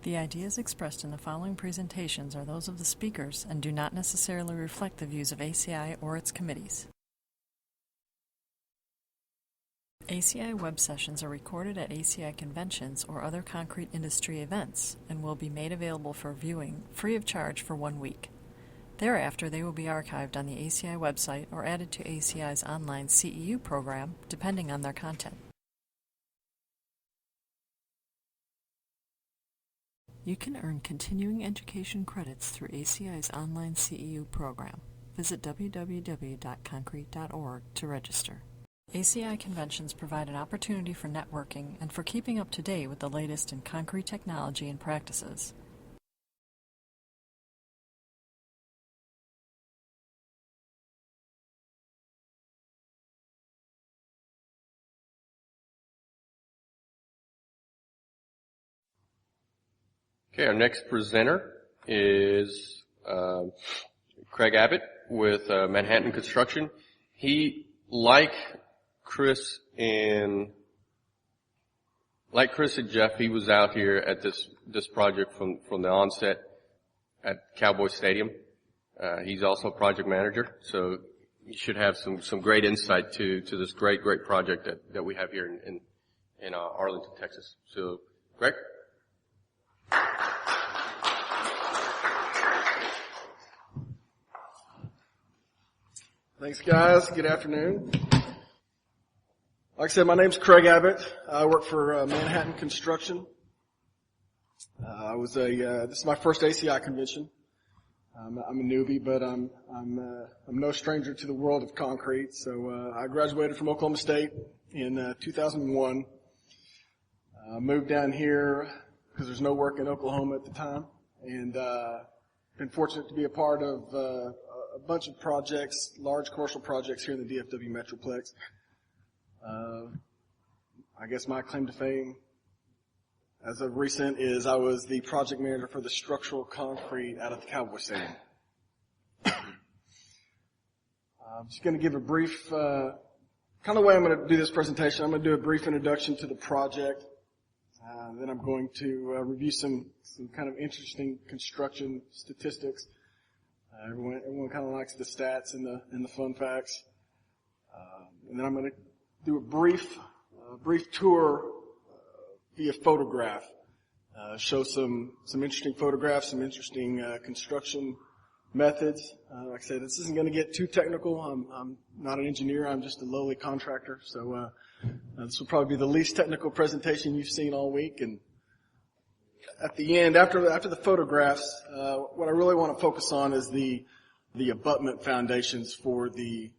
The ideas expressed in the following presentations are those of the speakers and do not necessarily reflect the views of ACI or its committees. ACI web sessions are recorded at ACI conventions or other concrete industry events and will be made available for viewing free of charge for 1 week. Thereafter, they will be archived on the ACI website or added to ACI's online CEU program, depending on their content. You can earn continuing education credits through ACI's online CEU program. Visit www.concrete.org to register. ACI conventions provide an opportunity for networking and for keeping up to date with the latest in concrete technology and practices. Okay, our next presenter is Craig Abbott with Manhattan Construction. He, like Chris and Jeff, he was out here at this project from the onset at Cowboy Stadium. He's also a project manager, so he should have some great insight to this great project that we have here in Arlington, Texas. So, Greg? Thanks, guys. Good afternoon. Like I said, my name's Craig Abbott. I work for Manhattan Construction. This is my first ACI convention. I'm a newbie, but I'm no stranger to the world of concrete. So I graduated from Oklahoma State in 2001. Moved down here because there's no work in Oklahoma at the time, and been fortunate to be a part of a bunch of projects, large commercial projects here in the DFW Metroplex. I guess my claim to fame as of recent is I was the project manager for the structural concrete out of the Cowboy Stadium. I'm just going to give a brief, kind of the way I'm going to do this presentation. I'm going to do a brief introduction to the project. Then I'm going to review some kind of interesting construction statistics. Everyone kind of likes the stats and the fun facts. And then I'm going to do a brief tour via photograph. Show some interesting photographs, some interesting construction methods. Like I said, this isn't going to get too technical. I'm not an engineer. I'm just a lowly contractor. So this will probably be the least technical presentation you've seen all week. And at the end, after the photographs, what I really want to focus on is the abutment foundations for the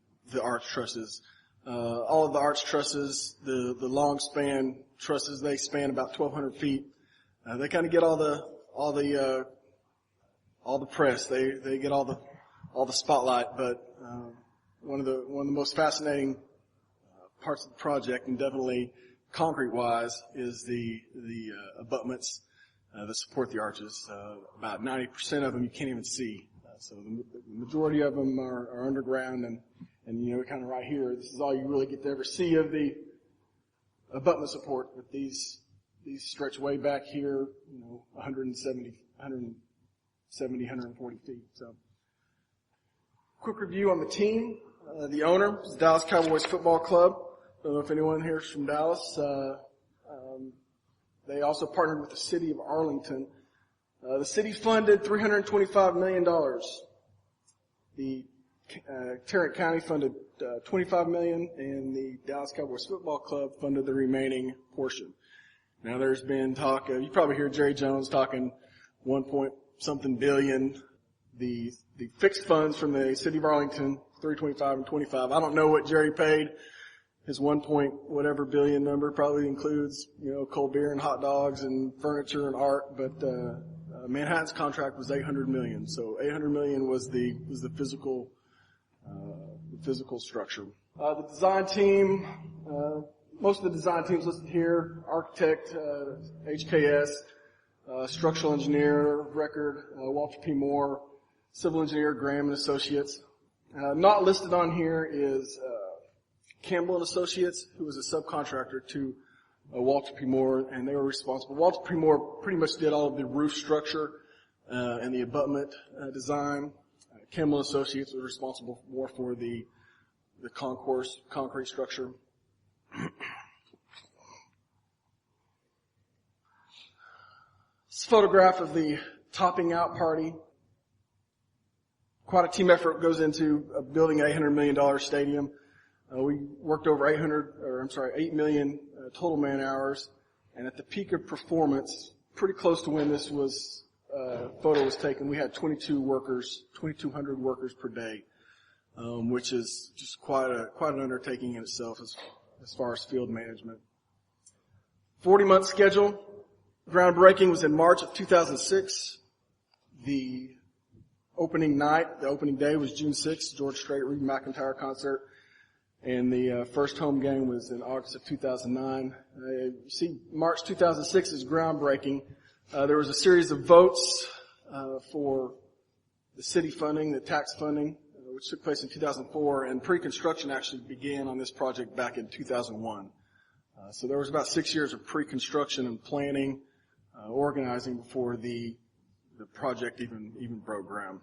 arch trusses. All of the arch trusses, the long span trusses, they span about 1,200 feet. They kind of get all the press. They get all the spotlight. But one of the most fascinating parts of the project, and definitely concrete-wise, is the abutments that support the arches. About 90% of them you can't even see. So the majority of them are underground, and kind of right here, this is all you really get to ever see of the abutment support. But these stretch way back here, 140 feet. So, quick review on the team. The owner is Dallas Cowboys Football Club. Don't know if anyone here is from Dallas. They also partnered with the city of Arlington. The city funded $325 million. The Tarrant County funded $25 million, and the Dallas Cowboys Football Club funded the remaining portion. Now there's been talk, you probably hear Jerry Jones talking 1-point-something billion. The fixed funds from the city of Arlington, $325 and $25. I don't know what Jerry paid. His 1-point-whatever billion number probably includes, cold beer and hot dogs and furniture and art, but Manhattan's contract was $800 million. So $800 million was the physical structure. The design team, most of the design teams listed here: architect, HKS, structural engineer, record, Walter P. Moore, civil engineer, Graham and Associates. Not listed on here is Campbell and Associates, who was a subcontractor to Walter P. Moore, and they were responsible. Walter P. Moore pretty much did all of the roof structure and the abutment design. Campbell Associates was responsible more for the concourse concrete structure. This photograph of the topping out party. Quite a team effort goes into building an $800 million stadium. We worked over 8 million total man hours, and at the peak of performance, pretty close to when this photo was taken, we had 2,200 workers per day, which is just quite an undertaking in itself as far as field management. 40-month schedule. Groundbreaking was in March of 2006. The opening day was June 6th, George Strait, Reed McIntyre concert. And the first home game was in August of 2009. You see, March 2006 is groundbreaking. There was a series of votes for the city funding, the tax funding, which took place in 2004, and pre-construction actually began on this project back in 2001. So there was about 6 years of pre-construction and planning, organizing before the project even broke ground.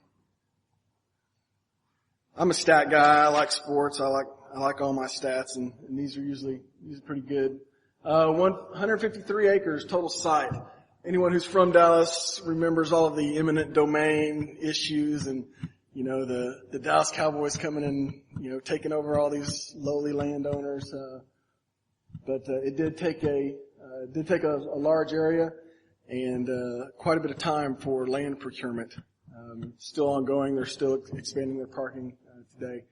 I'm a stat guy. I like sports. I like all my stats, and these are usually pretty good. 153 acres total site. Anyone who's from Dallas remembers all of the eminent domain issues, and the Dallas Cowboys coming in, taking over all these lowly landowners. But it did take a large area and quite a bit of time for land procurement. Still ongoing. They're still expanding their parking today.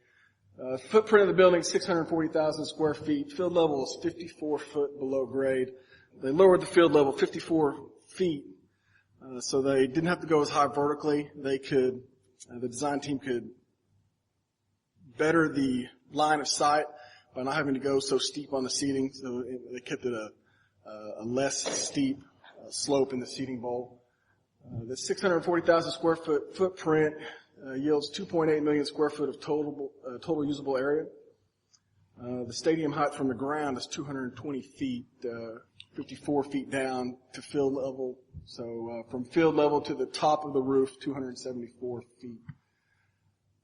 Footprint of the building, 640,000 square feet. Field level is 54 foot below grade. They lowered the field level 54 feet, so they didn't have to go as high vertically. They could, the design team could better the line of sight by not having to go so steep on the seating. So they kept it a less steep slope in the seating bowl. The 640,000 square foot footprint yields 2.8 million square foot of total usable area. The stadium height from the ground is 220 feet, 54 feet down to field level. So from field level to the top of the roof, 274 feet.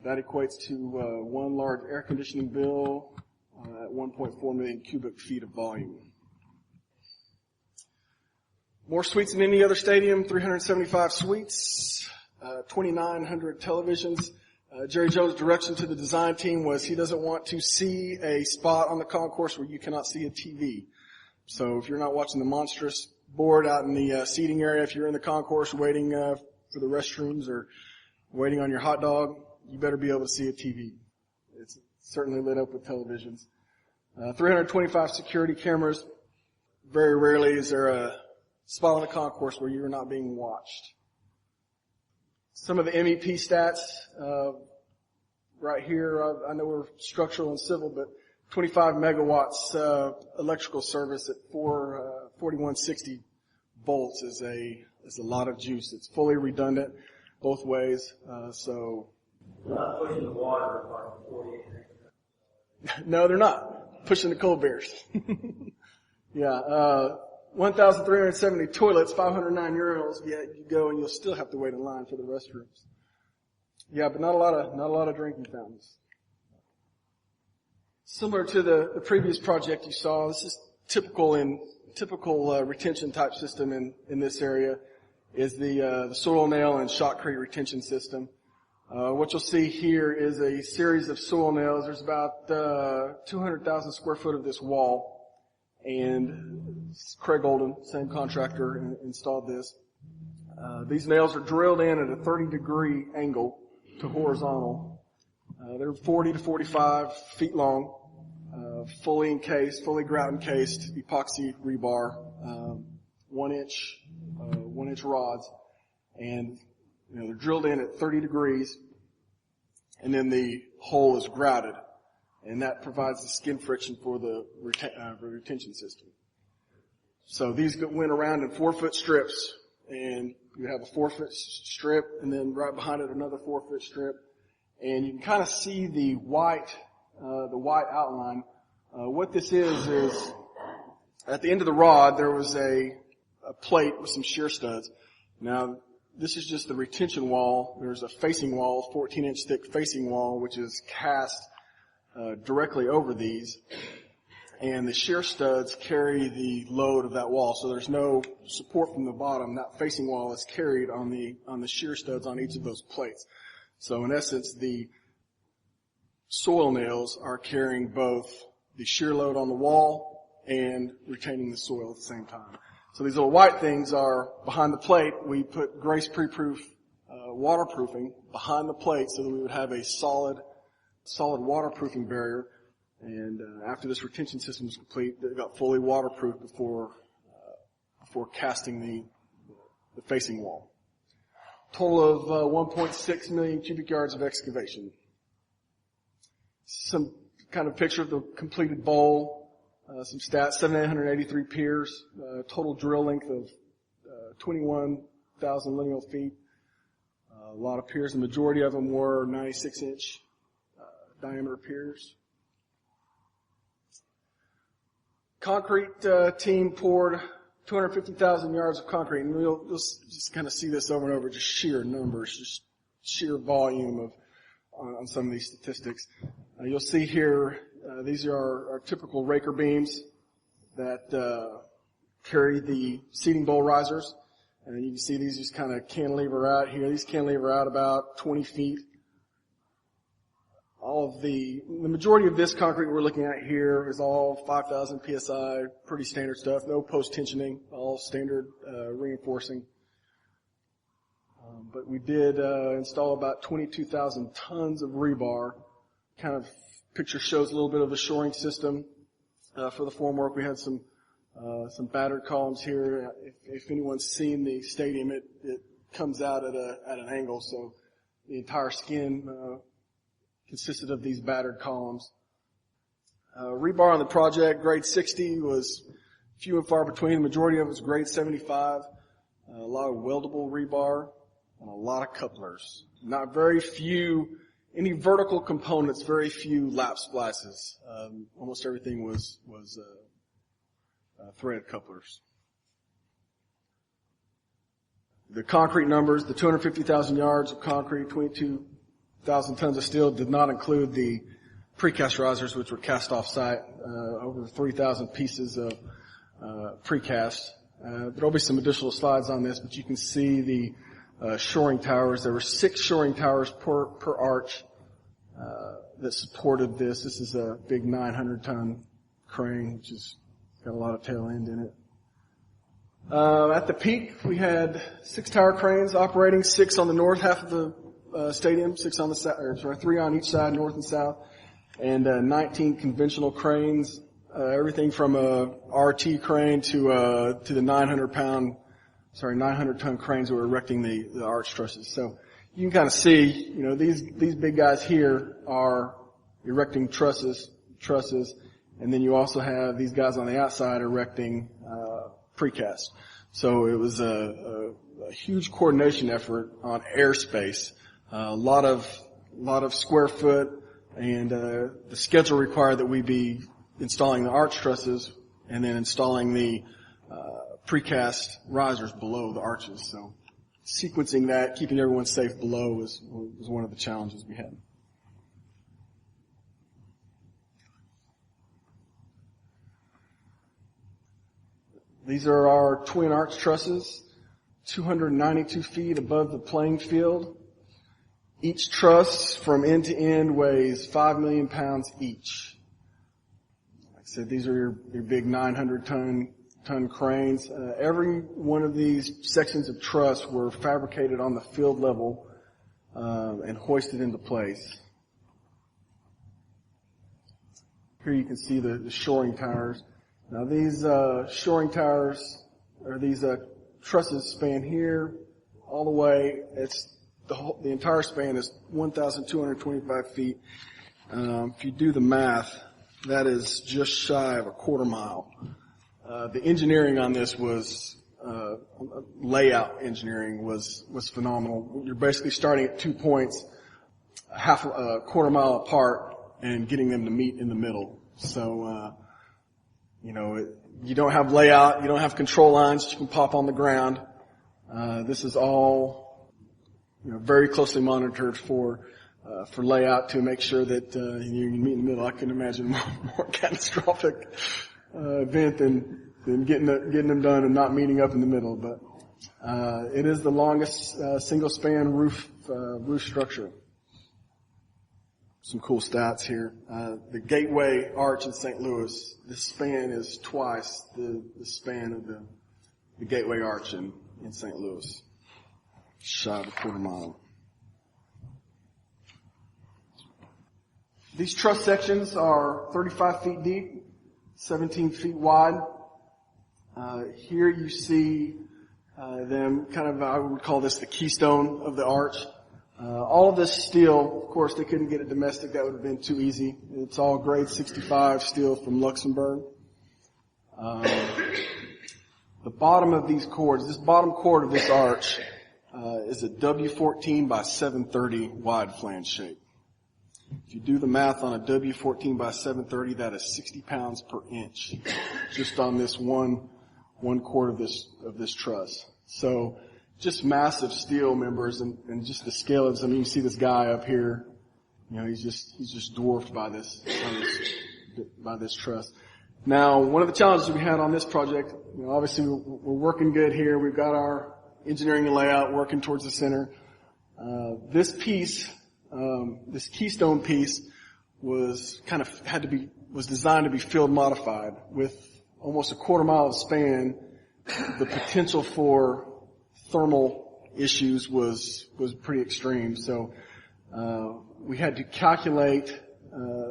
That equates to one large air conditioning bill at 1.4 million cubic feet of volume. More suites than any other stadium, 375 suites, 2,900 televisions. Jerry Jones' direction to the design team was he doesn't want to see a spot on the concourse where you cannot see a TV. So if you're not watching the monstrous board out in the seating area, if you're in the concourse waiting for the restrooms or waiting on your hot dog, you better be able to see a TV. It's certainly lit up with televisions. 325 security cameras. Very rarely is there a spot on the concourse where you're not being watched. Some of the MEP stats, right here, I know we're structural and civil, but 25 megawatts, electrical service at 4160 volts is a lot of juice. It's fully redundant both ways, so. They're not pushing the water apart from 48. No, they're not pushing the cold bears. Yeah, 1,370 toilets, 509 urinals. Yeah, you go and you'll still have to wait in line for the restrooms. Yeah, but not a lot of drinking fountains. Similar to the previous project you saw, this is typical retention type system in this area is the soil nail and shotcrete retention system. What you'll see here is a series of soil nails. There's about 200,000 square foot of this wall. And Craig Olden, same contractor, installed this. These nails are drilled in at a 30-degree angle to horizontal. They're 40 to 45 feet long, fully encased, fully grout encased, epoxy rebar, 1 inch rods. And they're drilled in at 30 degrees, and then the hole is grouted. And that provides the skin friction for the retention system. So these went around in 4-foot strips, and you have a 4-foot strip, and then right behind it another 4-foot strip, and you can kind of see the white outline. What this is At the end of the rod, there was a plate with some shear studs. Now, this is just the retention wall. There's a facing wall, 14-inch thick facing wall, which is cast directly over these. And the shear studs carry the load of that wall, so there's no support from the bottom. That facing wall is carried on the shear studs on each of those plates. So in essence, the soil nails are carrying both the shear load on the wall and retaining the soil at the same time. So these little white things are behind the plate. We put Grace pre-proof waterproofing behind the plate so that we would have a solid waterproofing barrier. And after this retention system was complete, it got fully waterproofed before casting the facing wall. Total of 1.6 million cubic yards of excavation. Some kind of picture of the completed bowl. Some stats: 7,883 piers. Total drill length of 21,000 lineal feet. A lot of piers. The majority of them were 96-inch diameter piers. Concrete team poured 250,000 yards of concrete, and you'll just kind of see this over and over, just sheer numbers, just sheer volume on some of these statistics. You'll see here, these are our typical raker beams that carry the seating bowl risers, and you can see these just kind of cantilever out here. These cantilever out about 20 feet. The majority of this concrete we're looking at here is all 5,000 PSI, pretty standard stuff, no post-tensioning, all standard reinforcing. But we did install about 22,000 tons of rebar. Kind of picture shows a little bit of the shoring system for the formwork. We had some battered columns here. If anyone's seen the stadium, it comes out at an angle, so the entire skin consisted of these battered columns. Rebar on the project, grade 60, was few and far between. The majority of it was grade 75. A lot of weldable rebar and a lot of couplers. Not very few, any vertical components, very few lap splices. Almost everything was threaded couplers. The concrete numbers, the 250,000 yards of concrete, 22,000 tons of steel, did not include the precast risers, which were cast off site, over 3,000 pieces of precast. There'll be some additional slides on this, but you can see the shoring towers. There were 6 shoring towers per arch that supported this. This is a big 900-ton crane, which has got a lot of tail end in it. At the peak, we had 6 tower cranes operating, 6 on the north half of the stadium, 6 on the south, 3 on each side, north and south, and 19 conventional cranes, everything from a RT crane to the 900-ton cranes that were erecting the arch trusses. So you can kind of see, these big guys here are erecting trusses, and then you also have these guys on the outside erecting precast. So it was a huge coordination effort on airspace. A lot of square foot, and the schedule required that we be installing the arch trusses and then installing the precast risers below the arches. So sequencing that, keeping everyone safe below was one of the challenges we had. These are our twin arch trusses, 292 feet above the playing field. Each truss from end to end weighs 5 million pounds each. Like I said, these are your big 900-ton cranes. Every one of these sections of truss were fabricated on the field level and hoisted into place. Here you can see the shoring towers. Now these shoring towers, or these trusses, span here all the way. The entire span is 1,225 feet. If you do the math, that is just shy of a quarter mile. The engineering on this was layout engineering was phenomenal. You're basically starting at 2 points, a quarter mile apart, and getting them to meet in the middle. So you don't have layout, you don't have control lines that you can pop on the ground. This is all, very closely monitored for layout to make sure that, you can meet in the middle. I can imagine more catastrophic, event than getting them done and not meeting up in the middle. But, it is the longest, single span roof structure. Some cool stats here. The Gateway Arch in St. Louis, the span is twice the span of the Gateway Arch in St. Louis. Shy of a quarter mile. These truss sections are 35 feet deep, 17 feet wide. Here you see them kind of, I would call this the keystone of the arch. All of this steel, of course, they couldn't get it domestic. That would have been too easy. It's all grade 65 steel from Luxembourg. The bottom of these cords, this bottom cord of this arch, is a W14 by 730 wide flange shape. If you do the math on a W14 by 730, that is 60 pounds per inch, just on this one cord of this truss. So, just massive steel members and just the scale of, you see this guy up here, he's just dwarfed by this truss. Now, one of the challenges we had on this project, obviously we're working good here. We've got our engineering and layout working towards the center. This piece, this keystone piece was designed to be field modified with almost a quarter mile of span. The potential for thermal issues was pretty extreme. So, we had to calculate,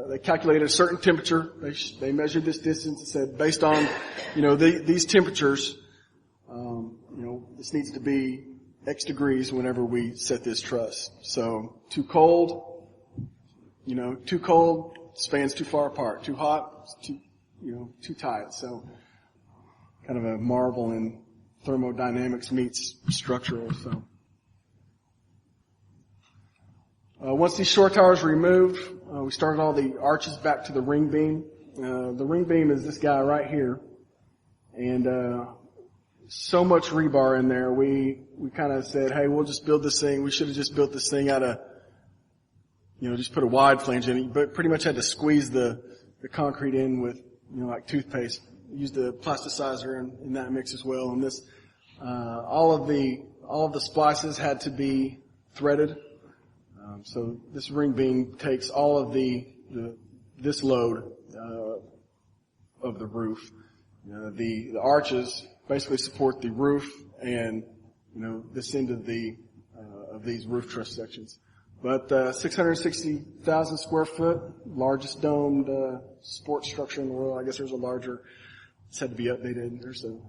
they calculated a certain temperature. They measured this distance and said, based on, these temperatures, this needs to be X degrees whenever we set this truss. So, too cold, spans too far apart. Too hot, too tight. So, kind of a marvel in thermodynamics meets structural. So, once these shore towers were removed, we started all the arches back to the ring beam. The ring beam is this guy right here, and so much rebar in there. We kind of said, hey, we'll just build this thing. We should have just built this thing out of, just put a wide flange in it, but pretty much had to squeeze the concrete in with, like toothpaste. Used the plasticizer in that mix as well. And this, all of the splices had to be threaded. So this ring beam takes all of this load of the roof. The arches basically support the roof and this end of these roof truss sections. But 660,000 square foot, largest domed sports structure in the world. I guess there's a larger. It's had to be updated.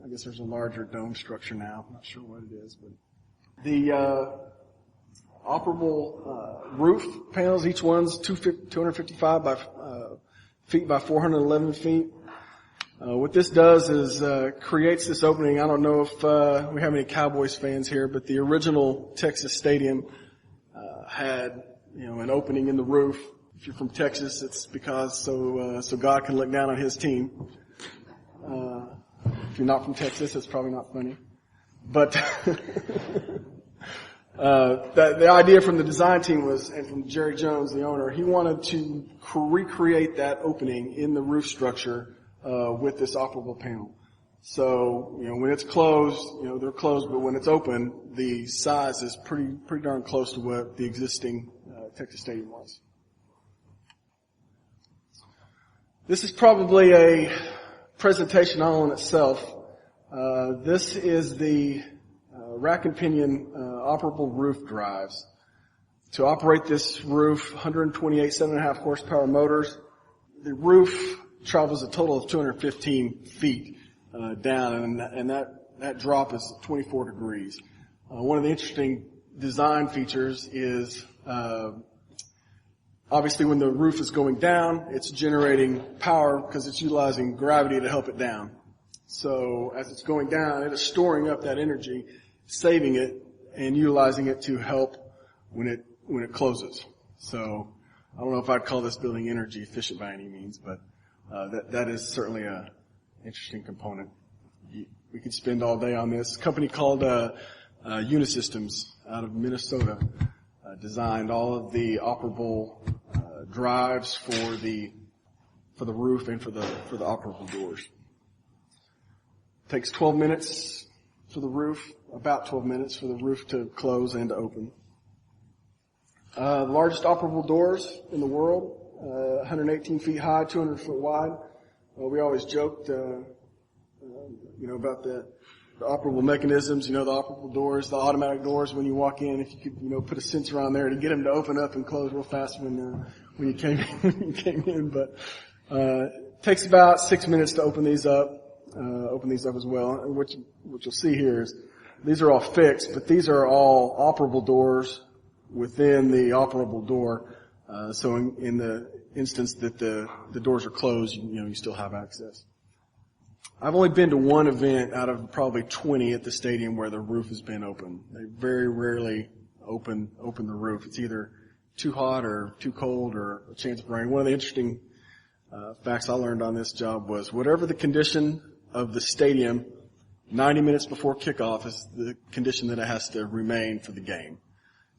I guess there's a larger dome structure now. I'm not sure what it is, but the operable roof panels, each one's 255 feet by 411 feet. What this does is creates this opening. I don't know if we have any Cowboys fans here, but the original Texas stadium had an opening in the roof. If you're from Texas, it's because so God can look down on His team. If you're not from Texas, it's probably not funny. But the idea from the design team was, and from Jerry Jones, the owner, he wanted to recreate that opening in the roof structure with this operable panel. So, when it's closed, they're closed, but when it's open, the size is pretty darn close to what the existing Texas Stadium was. This is probably a presentation all in itself. This is the rack and pinion operable roof drives. To operate this roof, 128 7.5 horsepower motors. The roof travels a total of 215 feet down, and that drop is 24 degrees. One of the interesting design features is obviously when the roof is going down, it's generating power because it's utilizing gravity to help it down. So as it's going down, it is storing up that energy, saving it, and utilizing it to help when it closes. So I don't know if I'd call this building energy efficient by any means, but that is certainly an interesting component. We could spend all day on this. A company called Unisystems out of Minnesota designed all of the operable drives for the roof and for the operable doors. Takes 12 minutes for the roof, about 12 minutes for the roof to close and to open. The largest operable doors in the world, 118 feet high, 200 foot wide. We always joked, about the operable mechanisms, the operable doors, the automatic doors when you walk in, if you could, put a sensor on there to get them to open up and close real fast when you came in. But, it takes about 6 minutes to open these up as well. And what you'll see here is these are all fixed, but these are all operable doors within the operable door. So in the instance that the doors are closed, you still have access. I've only been to one event out of probably 20 at the stadium where the roof has been open. They very rarely open the roof. It's either too hot or too cold or a chance of rain. One of the interesting facts I learned on this job was whatever the condition of the stadium 90 minutes before kickoff is the condition that it has to remain for the game.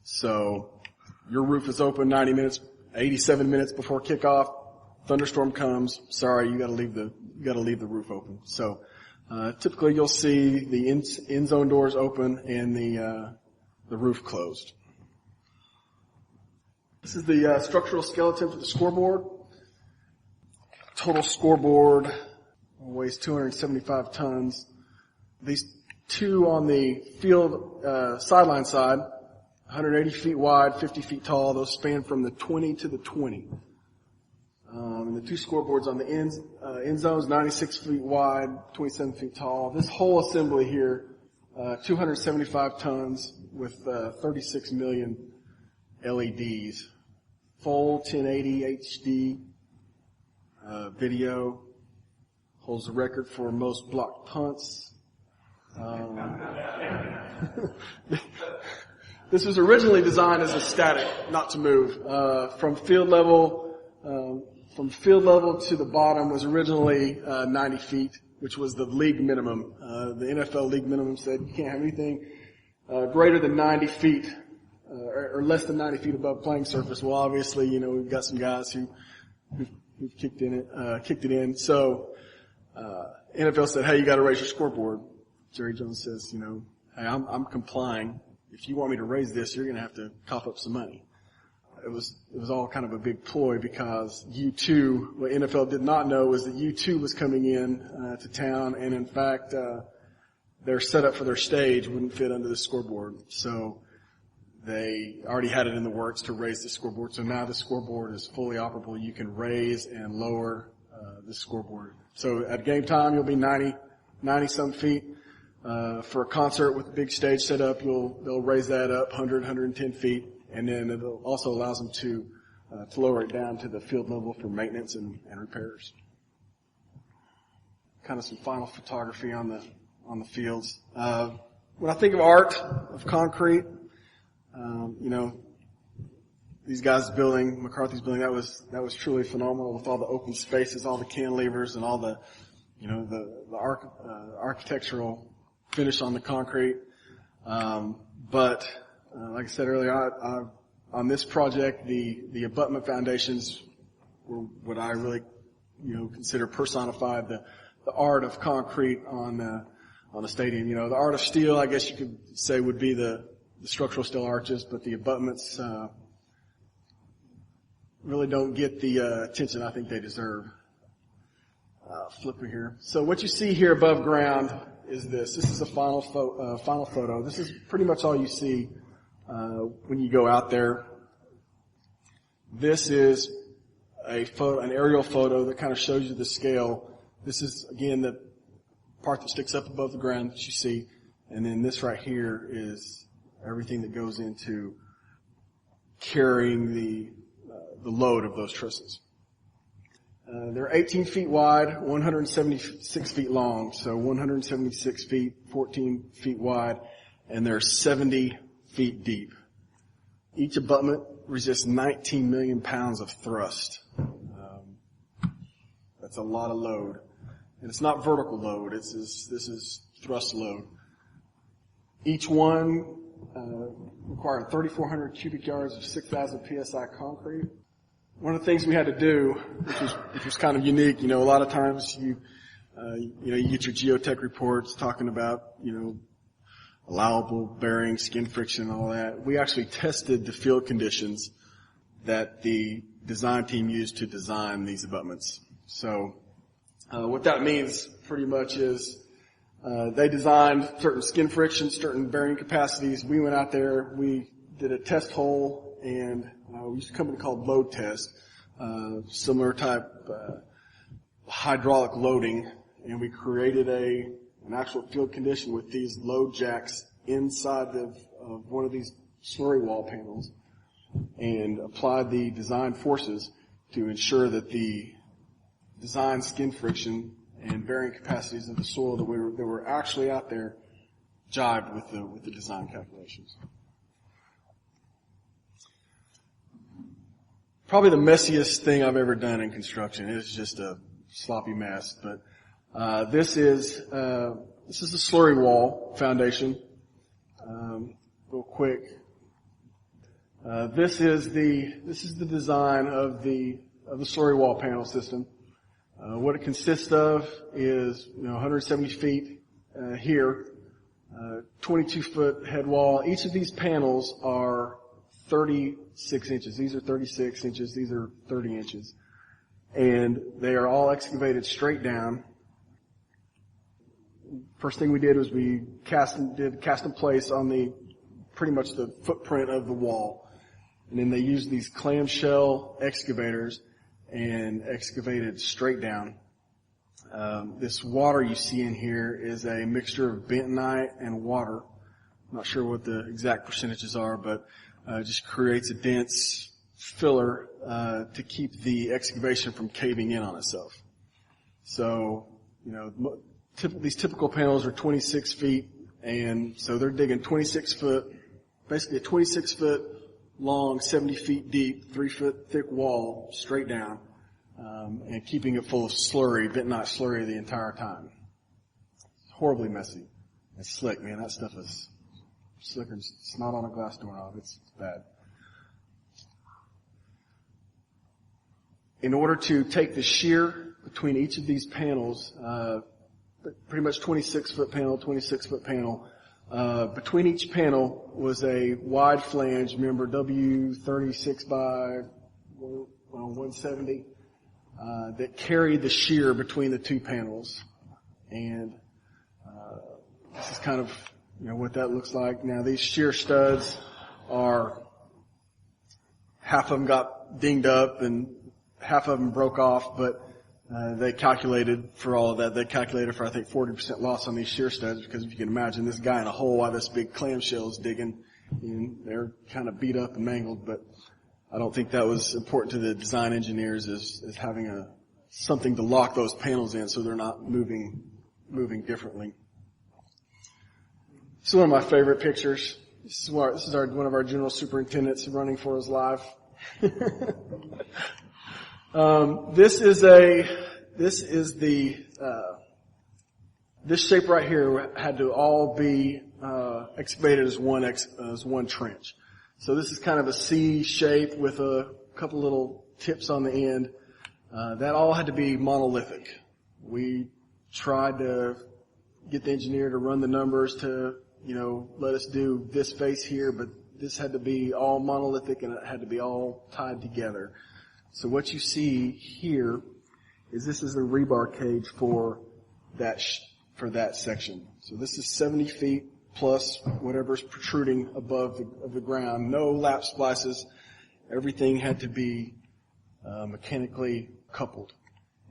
So your roof is open 87 minutes before kickoff. Thunderstorm comes. Sorry, you got to leave the roof open. So typically you'll see the end zone doors open and the roof closed. This is the structural skeleton for the scoreboard. Total scoreboard weighs 275 tons. These two on the field sideline side, 180 feet wide, 50 feet tall. Those span from the 20 to the 20. And the two scoreboards on the end zones, 96 feet wide, 27 feet tall. This whole assembly here, 275 tons with 36 million LEDs. Full 1080 HD video. Holds the record for most blocked punts. This was originally designed as a static, not to move. From field level to the bottom was originally 90 feet, which was the league minimum. The NFL league minimum said you can't have anything greater than 90 feet or less than 90 feet above playing surface. Well, obviously, we've got some guys who've kicked it in. So NFL said, "Hey, you got to raise your scoreboard." Jerry Jones says, "Hey, I'm complying. If you want me to raise this, you're going to have to cough up some money." It was all kind of a big ploy because U2, what NFL did not know was that U2 was coming in to town, and in fact, their setup for their stage wouldn't fit under the scoreboard. So they already had it in the works to raise the scoreboard. So now the scoreboard is fully operable. You can raise and lower the scoreboard. So at game time, you'll be 90 some feet. For a concert with a big stage set up, they'll raise that up 100, 110 feet. And then it also allows them to lower it down to the field level for maintenance and repairs. Kind of some final photography on the fields. When I think of art, of concrete, these guys building, McCarthy's building, that was truly phenomenal with all the open spaces, all the cantilevers and all the architectural finish on the concrete. But like I said earlier, on this project, the abutment foundations were what I really, consider personified the art of concrete on the stadium. The art of steel, I guess you could say, would be the structural steel arches, but the abutments really don't get the attention I think they deserve. Flipper here. So what you see here above ground is this. This is a final photo. This is pretty much all you see when you go out there. This is an aerial photo that kind of shows you the scale. This is, again, the part that sticks up above the ground that you see. And then this right here is everything that goes into carrying the load of those trusses. They're 18 feet wide, 176 feet long, so 176 feet, 14 feet wide, and they're 70 feet deep. Each abutment resists 19 million pounds of thrust. That's a lot of load. And it's not vertical load. This is thrust load. Each one required 3,400 cubic yards of 6,000 psi concrete. One of the things we had to do, which was kind of unique, a lot of times you get your geotech reports talking about, allowable bearing, skin friction, and all that. We actually tested the field conditions that the design team used to design these abutments. So, what that means pretty much is, they designed certain skin friction, certain bearing capacities. We went out there, we did a test hole, and we used a company called Load Test, similar type hydraulic loading, and we created an actual field condition with these load jacks inside of one of these slurry wall panels, and applied the design forces to ensure that the design skin friction and bearing capacities of the soil that were actually out there jived with the design calculations. Probably the messiest thing I've ever done in construction. It's just a sloppy mess, but this is the slurry wall foundation. Real quick, this is the design of the slurry wall panel system. What it consists of is 170 feet here, 22-foot head wall. Each of these panels are 36 inches. These are 36 inches. These are 30 inches. And they are all excavated straight down. First thing we did was we cast in place on pretty much the footprint of the wall. And then they used these clamshell excavators and excavated straight down. This water you see in here is a mixture of bentonite and water. I'm not sure what the exact percentages are, but it just creates a dense filler to keep the excavation from caving in on itself. So, these typical panels are 26 feet, and so they're digging 26 foot, basically a 26 foot long, 70 feet deep, 3 foot thick wall straight down, and keeping it full of slurry, bentonite slurry the entire time. It's horribly messy. It's slick, man. That stuff is slicker than snot on a glass doorknob. It's bad. In order to take the shear between each of these panels, pretty much 26-foot panel, 26-foot panel, between each panel was a wide flange, remember W36 by 170, that carried the shear between the two panels. And this is kind of what that looks like. Now these shear studs are, half of them got dinged up and half of them broke off, but they calculated for all of that. They calculated for, I think, 40% loss on these shear studs, because if you can imagine this guy in a hole while this big clamshell is digging, and they're kind of beat up and mangled. But I don't think that was important to the design engineers as having something to lock those panels in so they're not moving differently. This is one of my favorite pictures. This is one of our general superintendents running for his life. This shape right here had to all be excavated as one trench. So this is kind of a C shape with a couple little tips on the end. That all had to be monolithic. We tried to get the engineer to run the numbers to, let us do this face here, but this had to be all monolithic and it had to be all tied together. So what you see here is this is the rebar cage for that section. So this is 70 feet plus whatever's protruding above the ground. No lap splices. Everything had to be mechanically coupled.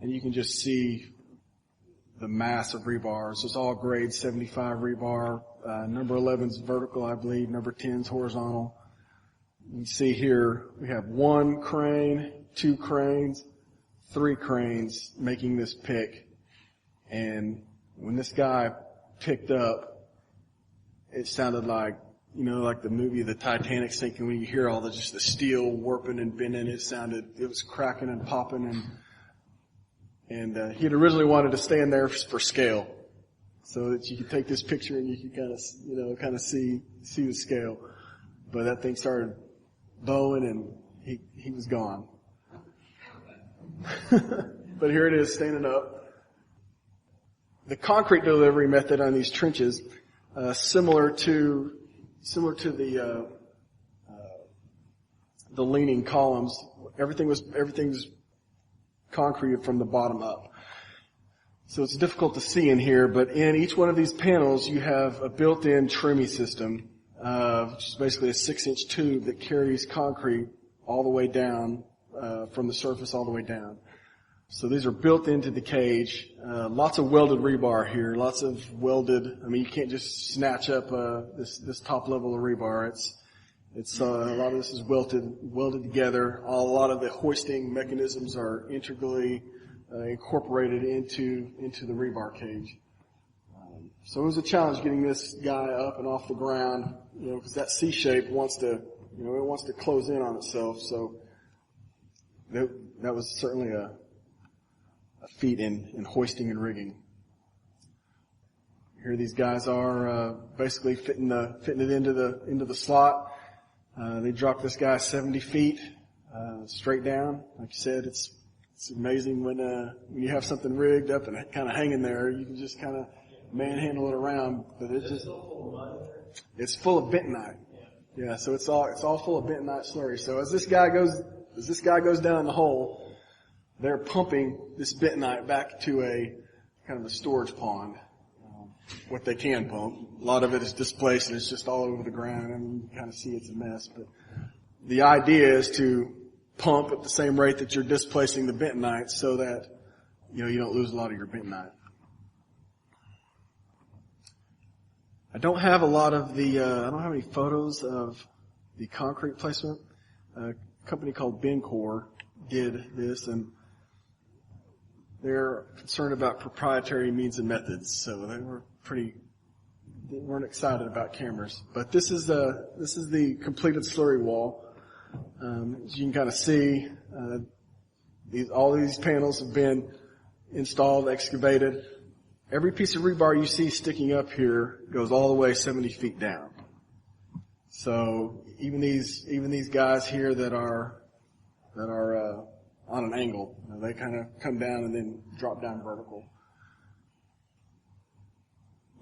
And you can just see the mass of rebar. So it's all grade 75 rebar. Number 11's vertical, I believe. Number 10's horizontal. You see here we have 1 crane, 2 cranes, 3 cranes making this pick. And when this guy picked up, it sounded like, like the movie The Titanic sinking, when you hear all the steel warping and bending. It was cracking and popping, And he had originally wanted to stand there for scale, so that you could take this picture and you could kind of see the scale. But that thing started bowing and he was gone. But here it is, standing up. The concrete delivery method on these trenches, similar to the leaning columns. Everything's concreted from the bottom up. So it's difficult to see in here, but in each one of these panels you have a built-in trimming system, which is basically a 6-inch tube that carries concrete all the way down, from the surface all the way down. So these are built into the cage. Lots of welded rebar here, lots of welded. I mean, you can't just snatch up this top level of rebar. It's a lot of this is welded together. A lot of the hoisting mechanisms are integrally incorporated into the rebar cage. So it was a challenge getting this guy up and off the ground, because that C shape wants to close in on itself. So that was certainly a feat in hoisting and rigging. Here these guys are basically fitting it into the slot. They dropped this guy 70 feet straight down. Like you said, it's amazing when you have something rigged up and kind of hanging there, you can just kind of manhandle it around. But it's full of bentonite. Yeah, so it's all full of bentonite slurry. So as this guy goes down the hole, they're pumping this bentonite back to a kind of a storage pond. What they can pump. A lot of it is displaced and it's just all over the ground, and you can kind of see it's a mess. But the idea is to pump at the same rate that you're displacing the bentonite, so that you don't lose a lot of your bentonite. I don't have any photos of the concrete placement. A company called Bencor did this, and they're concerned about proprietary means and methods, so they weren't excited about cameras. But this is the completed slurry wall. As you can kind of see, all these panels have been installed, excavated. Every piece of rebar you see sticking up here goes all the way 70 feet down. So even these guys here that are on an angle, they kind of come down and then drop down vertical.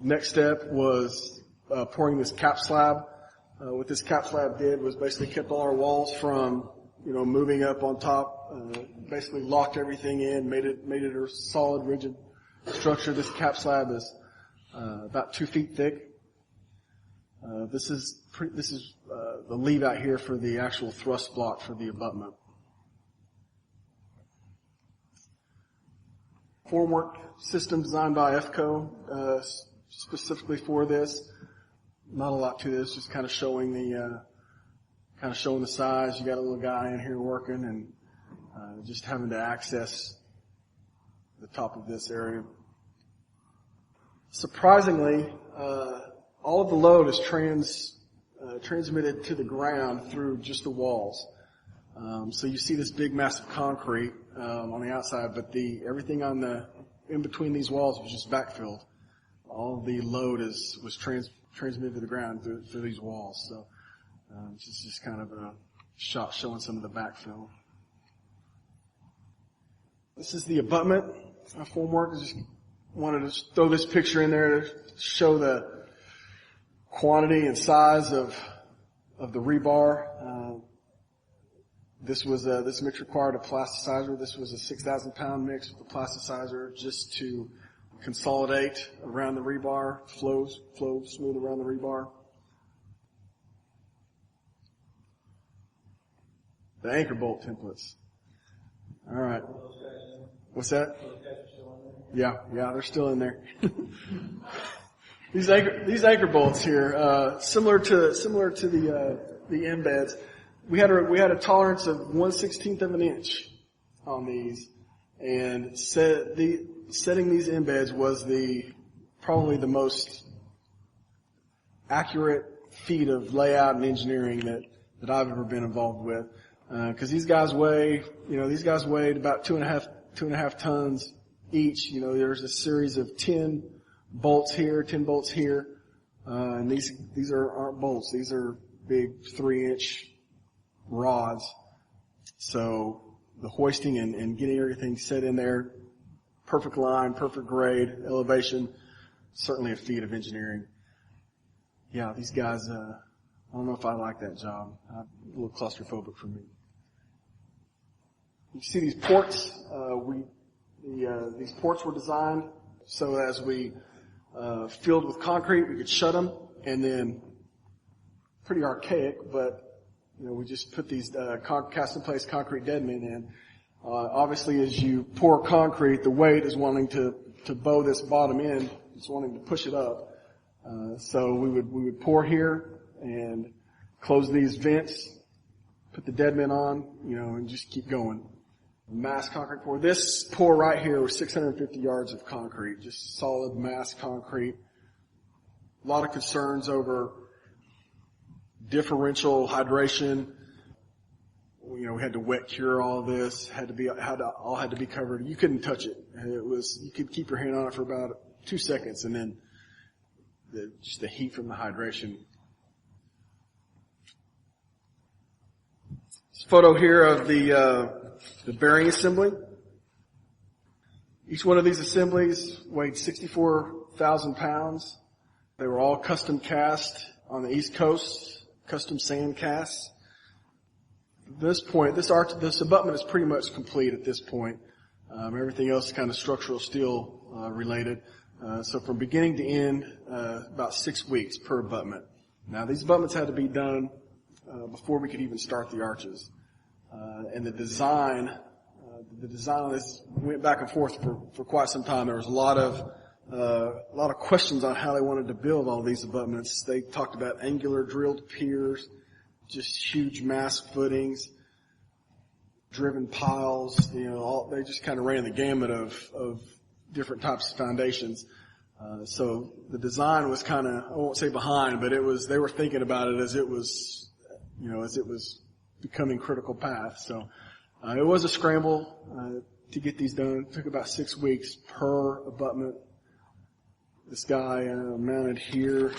Next step was pouring this cap slab. What this cap slab did was basically kept all our walls from moving up on top. Basically locked everything in, made it a solid, rigid structure. This cap slab is about 2 feet thick. This is the leave out here for the actual thrust block for the abutment. Formwork system designed by FCO, specifically for this. Not a lot to this, just kind of showing the size. You got a little guy in here working, and just having to access the top of this area. Surprisingly, all of the load is transmitted to the ground through just the walls. So you see this big mass of concrete on the outside, but everything in between these walls was just backfilled. All the load was transmitted to the ground through these walls. So this is just kind of a shot showing some of the backfill. This is the abutment formwork. I just wanted to throw this picture in there to show the quantity and size of the rebar. This mix required a plasticizer. This was a 6,000 pound mix with a plasticizer just to consolidate around the rebar, flow smooth around the rebar. The anchor bolt templates. All right. What's that? Yeah, they're still in there. These anchor bolts here, similar to the embeds. We had a tolerance of 1/16 of an inch on these, and setting these embeds was probably the most accurate feat of layout and engineering that I've ever been involved with. Because these guys weighed about 2.5 2.5 tons each. You know, there's a series of 10 bolts here, 10 bolts here. And these aren't bolts. These are big 3-inch rods. So the hoisting and getting everything set in there, perfect line, perfect grade, elevation, certainly a feat of engineering. Yeah, these guys, I don't know if I like that job. A little claustrophobic for me. You see these ports, these ports were designed so as we filled with concrete, we could shut them, and then pretty archaic, but you know, we just put these cast in place concrete deadmen in. Obviously, as you pour concrete, the weight is wanting to bow this bottom end. It's wanting to push it up. So we would pour here and close these vents, put the deadmen on, you know, and just keep going. Mass concrete pour. This pour right here was 650 yards of concrete, just solid mass concrete. A lot of concerns over differential hydration. You know, we had to wet cure all of this. All had to be covered. You couldn't touch it. You could keep your hand on it for about 2 seconds, and then just the heat from the hydration. This photo here of the bearing assembly. Each one of these assemblies weighed 64,000 pounds. They were all custom cast on the East Coast, custom sand casts. At this point, this abutment is pretty much complete at this point. Everything else is kind of structural steel related. So from beginning to end, about 6 weeks per abutment. Now these abutments had to be done before we could even start the arches. And the design on this went back and forth for quite some time. There was a lot of questions on how they wanted to build all these abutments. They talked about angular drilled piers, just huge mass footings, driven piles. You know, they just kind of ran the gamut of different types of foundations. So the design was kind of, I won't say behind, but they were thinking about it as it was becoming critical path. So it was a scramble to get these done. It took about 6 weeks per abutment. This guy mounted here.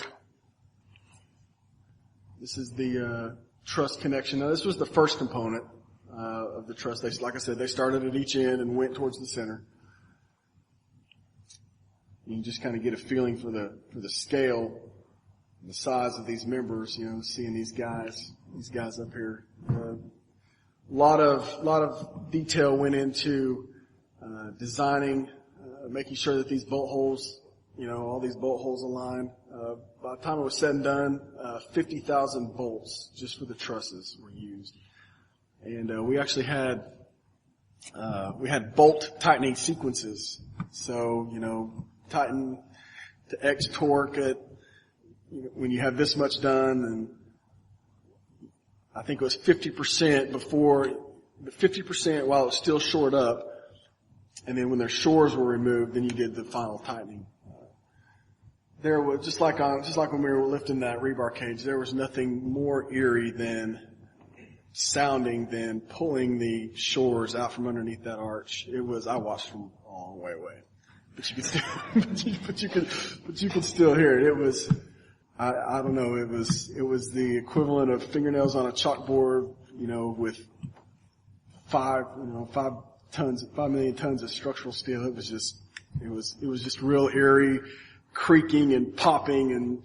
This is the truss connection. Now this was the first component of the truss. Like I said, they started at each end and went towards the center. You can just kind of get a feeling for the scale, the size of these members. You know, seeing these guys up here. A lot of detail went into designing, making sure that these bolt holes, you know, all these bolt holes align. By the time it was said and done, 50,000 bolts just for the trusses were used, and we actually had bolt tightening sequences. So, you know, tighten to X torque at, you know, when you have this much done, and I think it was 50% before, 50% while it was still shored up, and then when their shores were removed, then you did the final tightening. There was just like when we were lifting that rebar cage, there was nothing more eerie than pulling the shores out from underneath that arch. I watched from a long way away, but you could still hear it. It was, I don't know, it was the equivalent of fingernails on a chalkboard, you know, with 5 million tons of structural steel. It was just real eerie, creaking and popping, and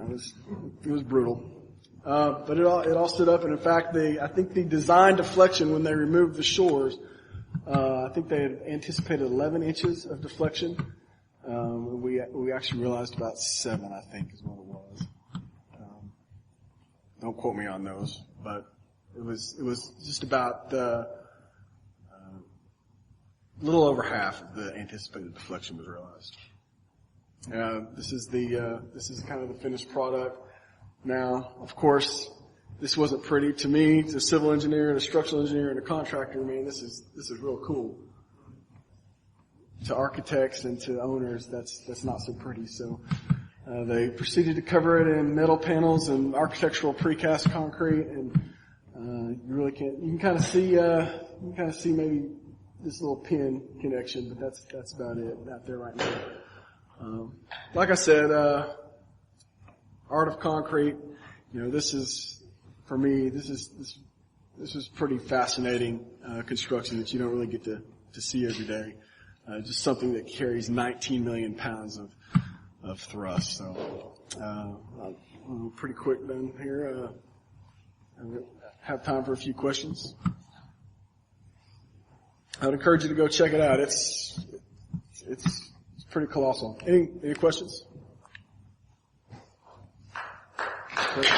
it was brutal. But it all stood up, and in fact, I think the design deflection when they removed the shores, I think they had anticipated 11 inches of deflection. We actually realized about 7, I think, is what it was. Don't quote me on those, but it was just about a little over half of the anticipated deflection was realized. This is kind of the finished product. Now, of course, this wasn't pretty to me. As a civil engineer and a structural engineer and a contractor, man, this is real cool. To architects and to owners, that's not so pretty. So they proceeded to cover it in metal panels and architectural precast concrete, and you can kind of see you kind of see maybe this little pin connection, but that's about it out there right now. Like I said, art of concrete. This is, for me, this is pretty fascinating construction that you don't really get to see every day. Just something that carries 19 million pounds of thrust. So, I'm pretty quick done here. Have time for a few questions. I would encourage you to go check it out. It's pretty colossal. Any questions? Great.